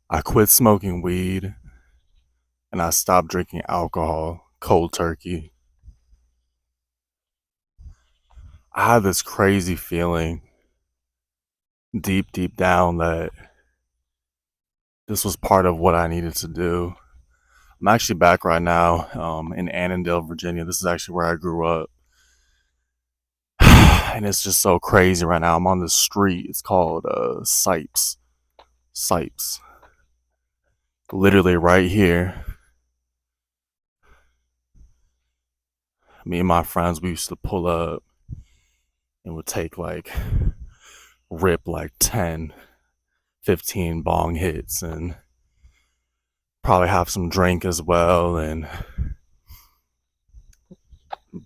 I quit smoking weed and I stopped drinking alcohol cold turkey. I had this crazy feeling deep, deep down that this was part of what I needed to do. I'm actually back right now in Annandale, Virginia. This is actually where I grew up. And it's just so crazy right now. I'm on the street. It's called Sipes. Sipes. Literally right here. Me and my friends, we used to pull up and would take rip like 10, 15 bong hits and probably have some drink as well and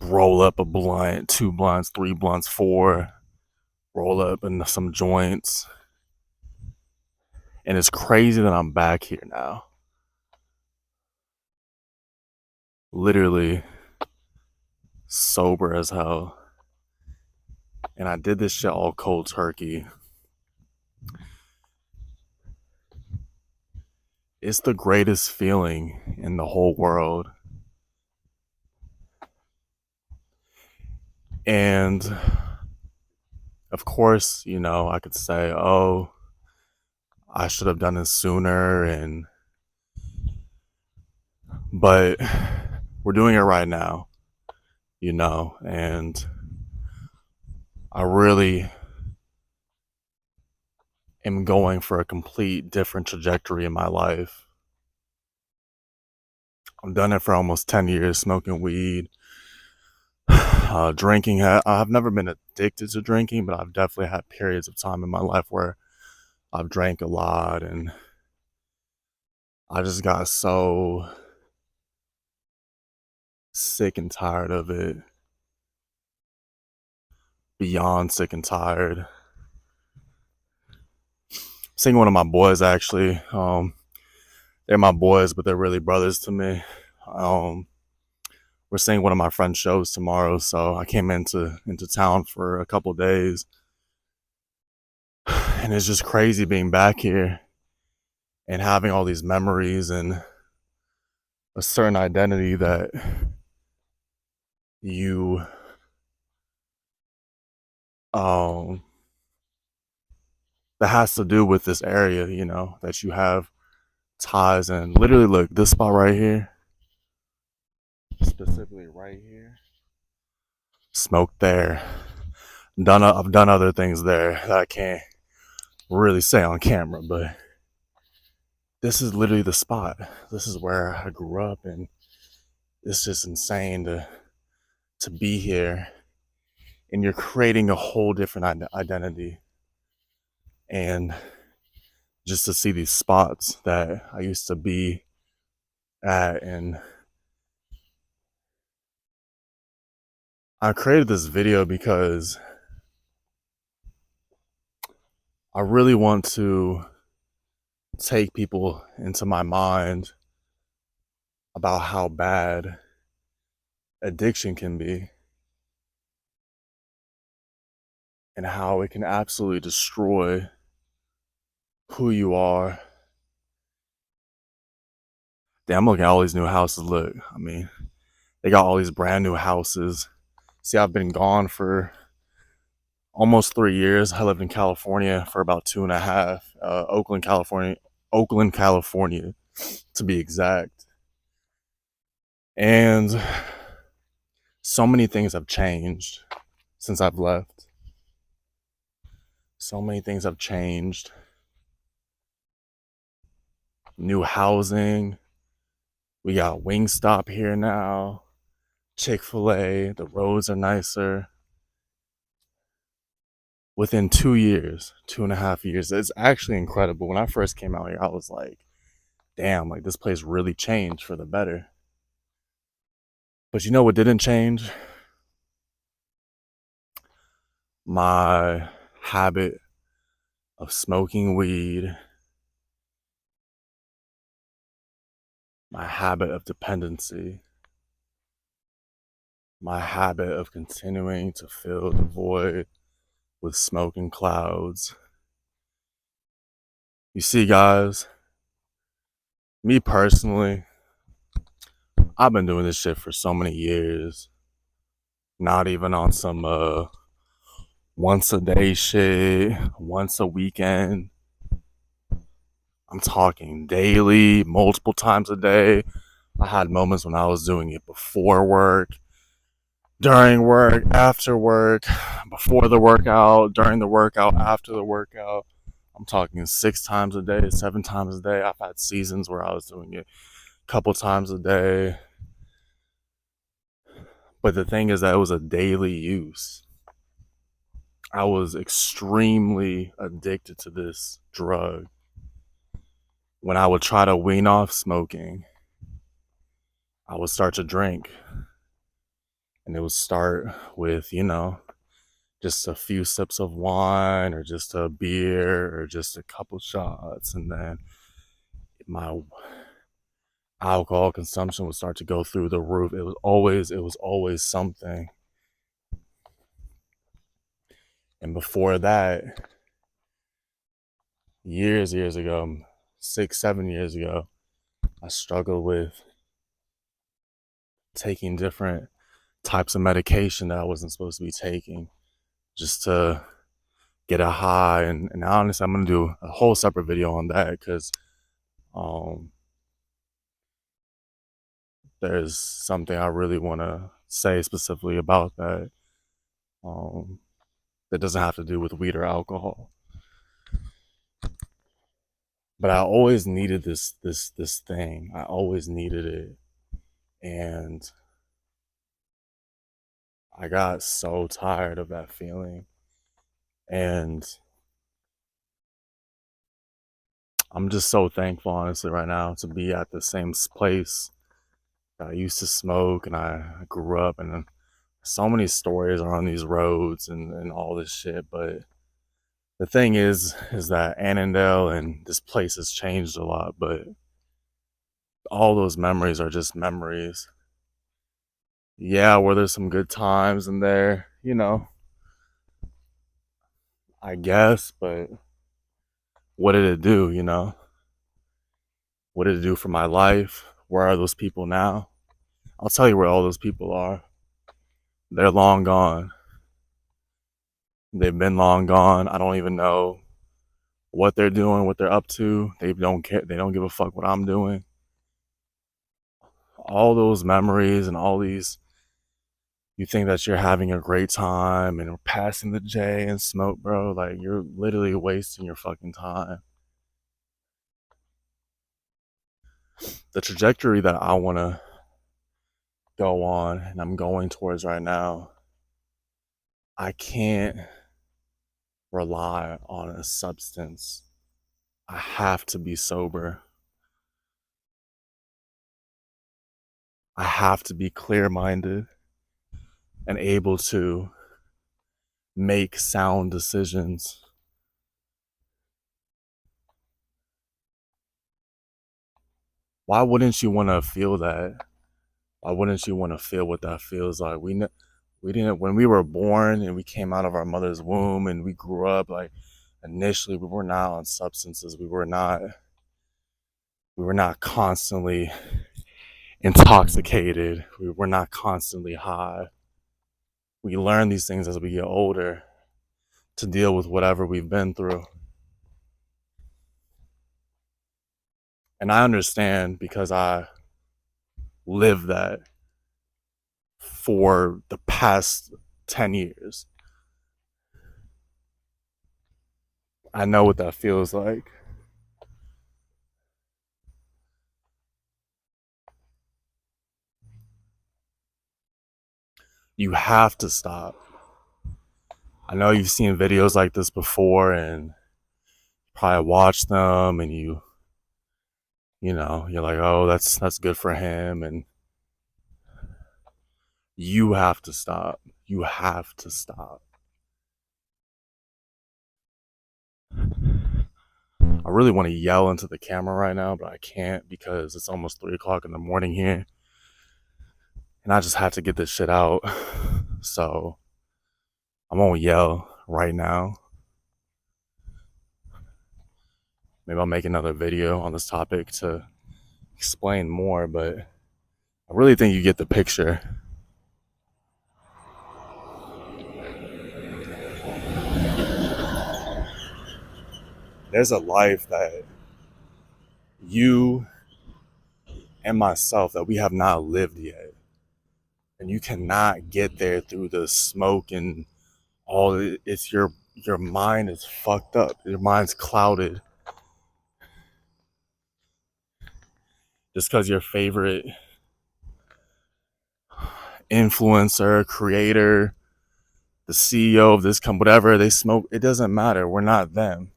roll up a blunt, two blunts, three blunts, four, roll up into some joints. And it's crazy that I'm back here now. Literally sober as hell. And I did this shit all cold turkey. It's the greatest feeling in the whole world. And of course, I could say, oh, I should have done this sooner but we're doing it right now, and I really am going for a complete different trajectory in my life. I've done it for almost 10 years, smoking weed, drinking. I've never been addicted to drinking, but I've definitely had periods of time in my life where I've drank a lot, and I just got so sick and tired of it. Beyond sick and tired. Seeing one of my boys actually. They're my boys, but they're really brothers to me. Um, we're seeing one of my friend's shows tomorrow, so I came into town for a couple days, and it's just crazy being back here and having all these memories and a certain identity that you um that has to do with this area, that you have ties in. Literally, look, this spot right here, specifically right here, smoked there. I've done other things there that I can't really say on camera, but this is literally the spot. This is where I grew up, and it's just insane to be here. And you're creating a whole different identity, and just to see these spots that I used to be at. And I created this video because I really want to take people into my mind about how bad addiction can be and how it can absolutely destroy who you are. Damn, I'm looking at all these new houses. Look, I mean, they got all these brand new houses. See, I've been gone for almost 3 years. I lived in California for about two and a half. Oakland, California, to be exact. And so many things have changed since I've left. So many things have changed. New housing. We got Wingstop here now. Chick-fil-A. The roads are nicer. Within 2 years, 2.5 years, it's actually incredible. When I first came out here, I was like, damn, like this place really changed for the better. But you know what didn't change? My habit of smoking weed, my habit of dependency, my habit of continuing to fill the void with smoking clouds. You see, guys, Me personally, I've been doing this shit for so many years. Not even on some once a day shit, once a weekend. I'm talking daily, multiple times a day. I had moments when I was doing it before work, during work, after work, before the workout, during the workout, after the workout. I'm talking 6 times a day, 7 times a day. I've had seasons where I was doing it a couple times a day. But the thing is that it was a daily use. I was extremely addicted to this drug. When I would try to wean off smoking, I would start to drink. And it would start with, just a few sips of wine or just a beer or just a couple shots. And then my alcohol consumption would start to go through the roof. It was always something. And before that, years ago, 6, 7 years ago, I struggled with taking different types of medication that I wasn't supposed to be taking just to get a high. And honestly, I'm going to do a whole separate video on that because um, there's something I really want to say specifically about that um, that doesn't have to do with weed or alcohol. But I always needed this thing. I always needed it, and I got so tired of that feeling. And I'm just so thankful, honestly, right now to be at the same place that I used to smoke and I grew up. And so many stories are on these roads and all this shit. But the thing is that Annandale and this place has changed a lot. But all those memories are just memories. Yeah, were there some good times in there? I guess, but what did it do, What did it do for my life? Where are those people now? I'll tell you where all those people are. They're long gone. They've been long gone. I don't even know what they're doing, what they're up to. They don't care. They don't give a fuck what I'm doing. All those memories and all these, you think that you're having a great time and passing the J and smoke, bro. Like, you're literally wasting your fucking time. The trajectory that I want to go on and I'm going towards right now, I can't rely on a substance. I have to be sober. I have to be clear minded and able to make sound decisions. Why wouldn't you want to feel that? Why wouldn't you want to feel what that feels like? We didn't when we were born and we came out of our mother's womb and we grew up. Like, initially, we were not on substances. We were not constantly intoxicated. We were not constantly high. We learn these things as we get older to deal with whatever we've been through. And I understand because I lived that for the past 10 years. I know what that feels like. You have to stop. I know you've seen videos like this before and probably watched them and you're like, "Oh, that's good for him." And you have to stop. You have to stop. I really want to yell into the camera right now, but I can't because it's almost 3 o'clock in the morning here. And I just have to get this shit out. So I won't yell right now. Maybe I'll make another video on this topic to explain more, but I really think you get the picture. There's a life that you and myself that we have not lived yet. And you cannot get there through the smoke and all. It's your mind is fucked up. Your mind's clouded just because your favorite influencer, creator, the CEO of this company, whatever they smoke, it doesn't matter. We're not them.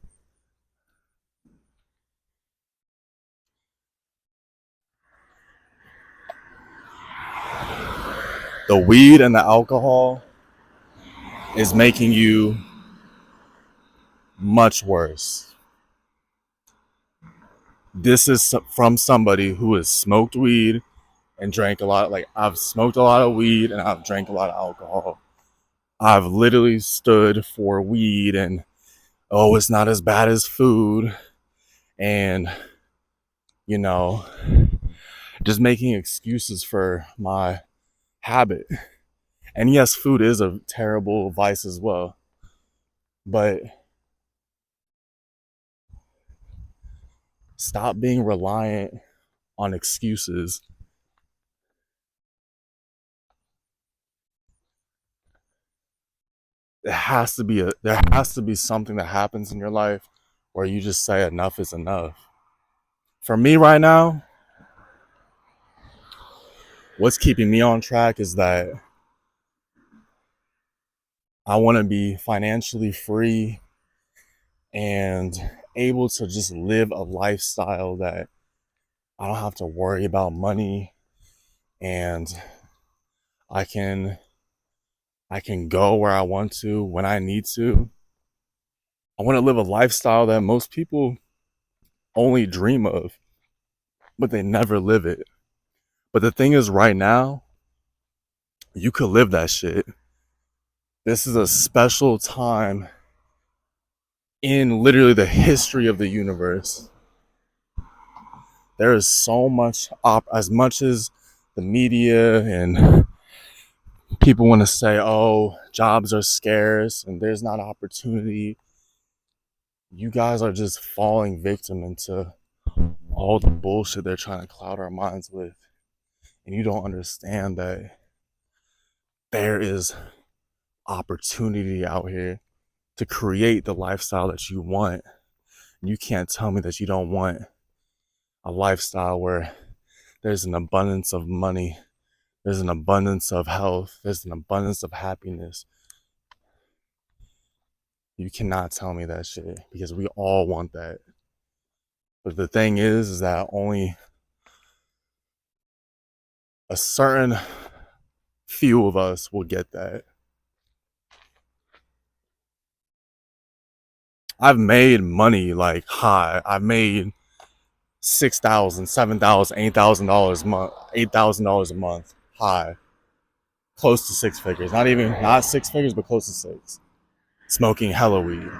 The weed and the alcohol is making you much worse. This is from somebody who has smoked weed and drank a lot. Like, I've smoked a lot of weed and I've drank a lot of alcohol. I've literally stood for weed and, oh, it's not as bad as food. And, you know, just making excuses for my habit. And yes, food is a terrible vice as well. But stop being reliant on excuses. There has to be something that happens in your life where you just say enough is enough. For me right now, what's keeping me on track is that I want to be financially free and able to just live a lifestyle that I don't have to worry about money, and I can go where I want to when I need to. I want to live a lifestyle that most people only dream of, but they never live it. But the thing is, right now, you could live that shit. This is a special time in literally the history of the universe. There is so much, as much as the media and people want to say, oh, jobs are scarce and there's not opportunity. You guys are just falling victim into all the bullshit they're trying to cloud our minds with. And you don't understand that there is opportunity out here to create the lifestyle that you want. You can't tell me that you don't want a lifestyle where there's an abundance of money, there's an abundance of health, there's an abundance of happiness. You cannot tell me that shit because we all want that. But the thing is that only a certain few of us will get that. I've made money like high. I've made $6,000, $7,000, $8,000 a month, $8,000 a month high, close to six figures. Not six figures, but close to six. Smoking hella weed.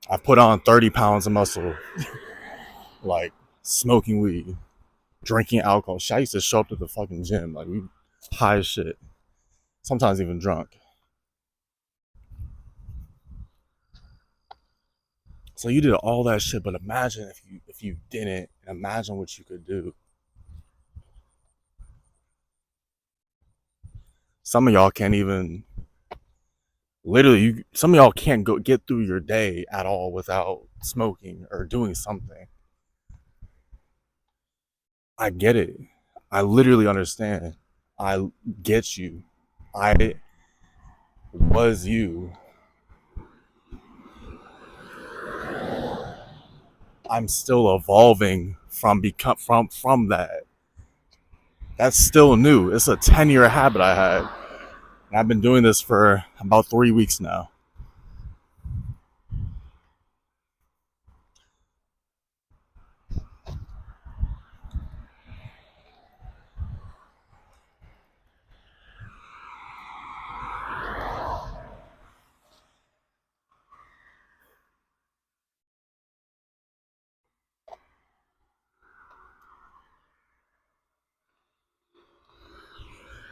I've put on 30 pounds of muscle, like smoking weed, drinking alcohol. Shit, I used to show up to the fucking gym, like we high as shit. Sometimes even drunk. So you did all that shit, but imagine if you didn't. Imagine what you could do. Some of y'all can't even literally. Some of y'all can't go get through your day at all without smoking or doing something. I get it. I literally understand. I get you. I was you. I'm still evolving from that. That's still new. It's a 10-year habit I had. And I've been doing this for about 3 weeks now.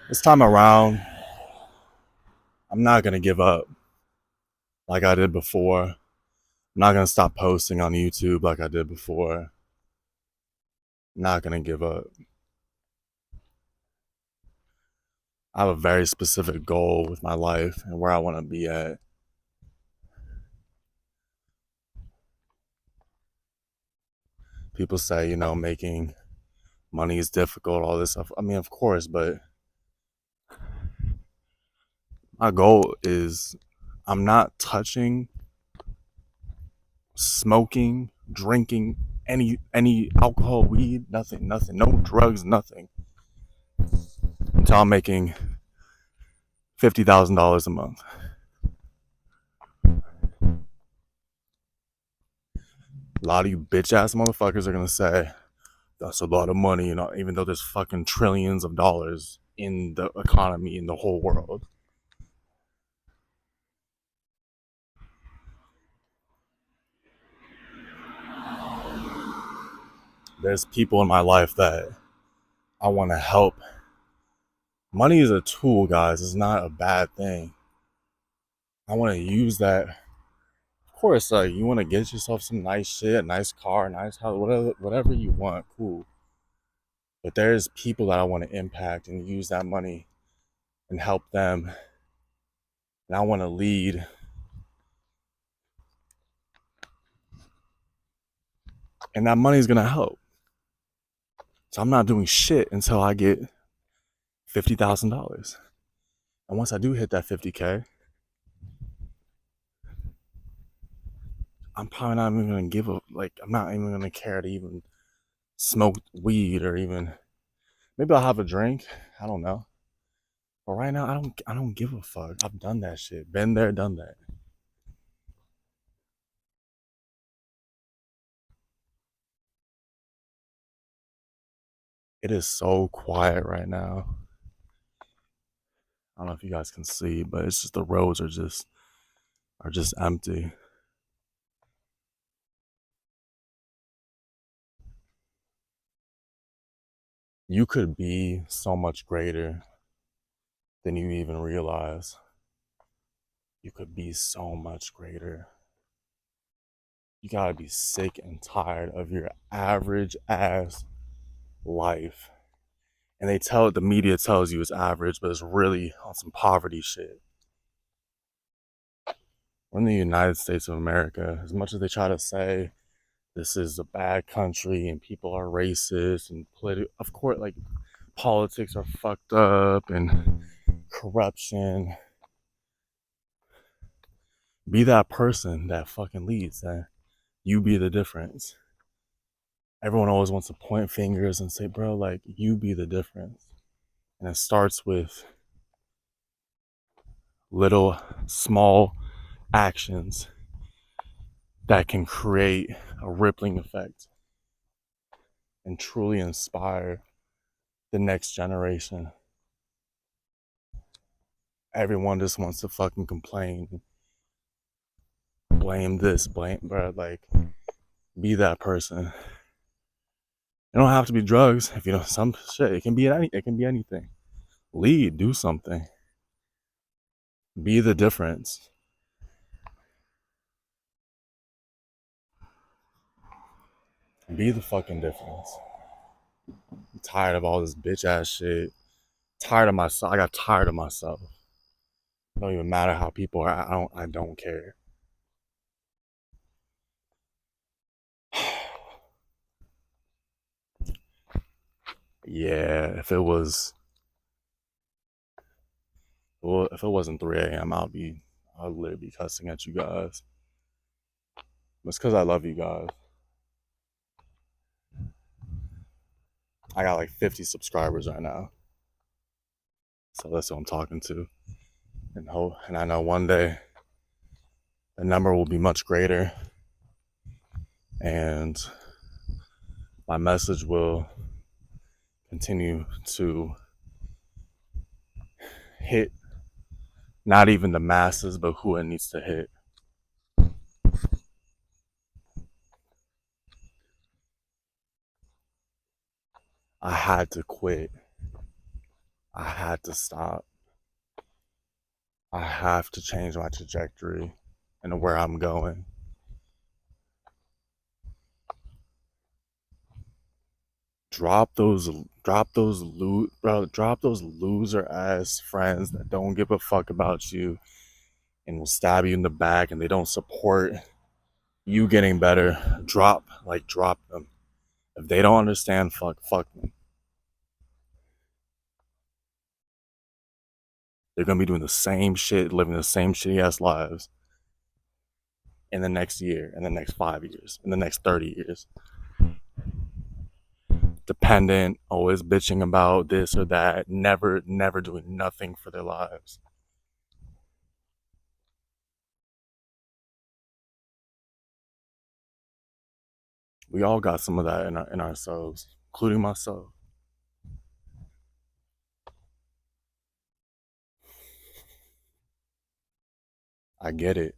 This time around, I'm not going to give up like I did before. I'm not going to stop posting on YouTube like I did before. I'm not going to give up. I have a very specific goal with my life and where I want to be at. People say, making money is difficult, all this stuff. I mean, of course, but my goal is I'm not touching, smoking, drinking any alcohol, weed, nothing, no drugs, nothing until I'm making $50,000 a month. A lot of you bitch ass motherfuckers are gonna say that's a lot of money, even though there's fucking trillions of dollars in the economy in the whole world. There's people in my life that I want to help. Money is a tool, guys. It's not a bad thing. I want to use that. Of course, like you want to get yourself some nice shit, a nice car, a nice house, whatever you want, cool. But there's people that I want to impact and use that money and help them. And I want to lead. And that money is going to help. So I'm not doing shit until I get $50,000. And once I do hit that 50K, I'm probably not even going to give a, I'm not even going to care to even smoke weed or even, maybe I'll have a drink. I don't know. But right now, I don't give a fuck. I've done that shit. Been there, done that. It is so quiet right now. I don't know if you guys can see, but it's just the roads are just empty. You could be so much greater than you even realize. You could be so much greater. You gotta be sick and tired of your average ass life. And the media tells you it's average, but it's really on some poverty shit. We're in the United States of America. As much as they try to say this is a bad country and people are racist and of course, like politics are fucked up and corruption. Be that person that fucking leads. That you be the difference. Everyone always wants to point fingers and say, bro, like you be the difference. And it starts with little small actions that can create a rippling effect and truly inspire the next generation. Everyone just wants to fucking complain, blame this, blame, bro. Like, be that person. It don't have to be drugs. If you know some shit, it can be anything. Lead, do something. Be the difference. Be the fucking difference. I'm tired of all this bitch ass shit. Tired of myself. I got tired of myself. It don't even matter how people are. I don't care. Yeah, if it wasn't 3 a.m., I'd literally be cussing at you guys. It's because I love you guys. I got like 50 subscribers right now, so that's who I'm talking to, and I know one day the number will be much greater, and my message will continue to hit not even the masses, but who it needs to hit. I had to quit. I had to stop. I have to change my trajectory and where I'm going. Drop those drop those loser ass friends that don't give a fuck about you and will stab you in the back and they don't support you getting better. Drop them. If they don't understand, fuck them. They're gonna be doing the same shit, living the same shitty ass lives in the next year, in the next 5 years, in the next 30 years. Dependent, always bitching about this or that, never doing nothing for their lives. We all got some of that in ourselves, including myself. I get it.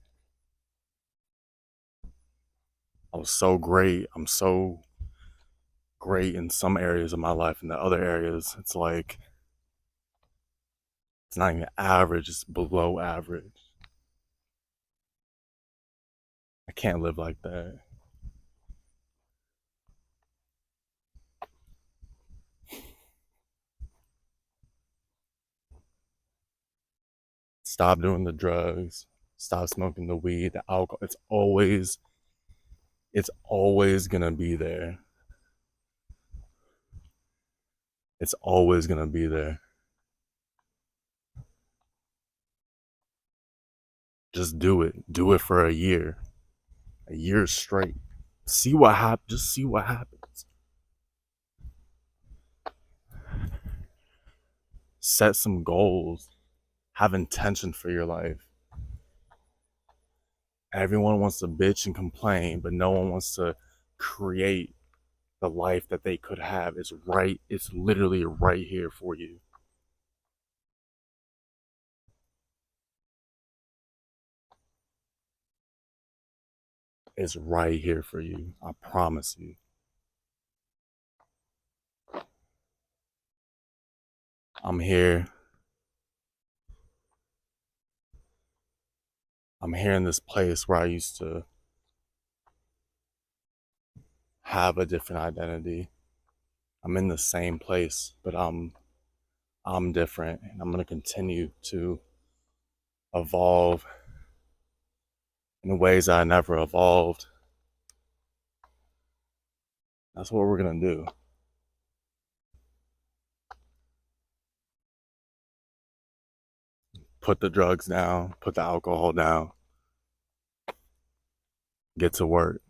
I was so great. I'm so great in some areas of my life. In the other areas, it's like it's not even average. It's below average. I can't live like that. Stop doing the drugs. Stop smoking the weed, the alcohol. It's always gonna be there. It's always gonna be there. Just do it. Do it for a year straight. See what happens. Just see what happens. Set some goals. Have intention for your life. Everyone wants to bitch and complain, but no one wants to create the life that they could have. It's right. It's literally right here for you. It's right here for you. I promise you. I'm here. I'm here in this place where I used to have a different identity. I'm in the same place, but I'm different and I'm going to continue to evolve in ways I never evolved. That's what we're going to do. Put the drugs down, put the alcohol down, get to work,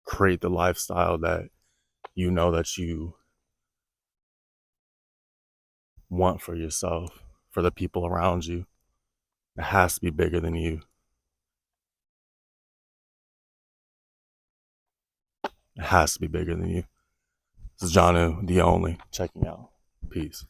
create the lifestyle that you know that you want for yourself, for the people around you. It has to be bigger than you. It has to be bigger than you. This is Janu, the only, checking out. Peace.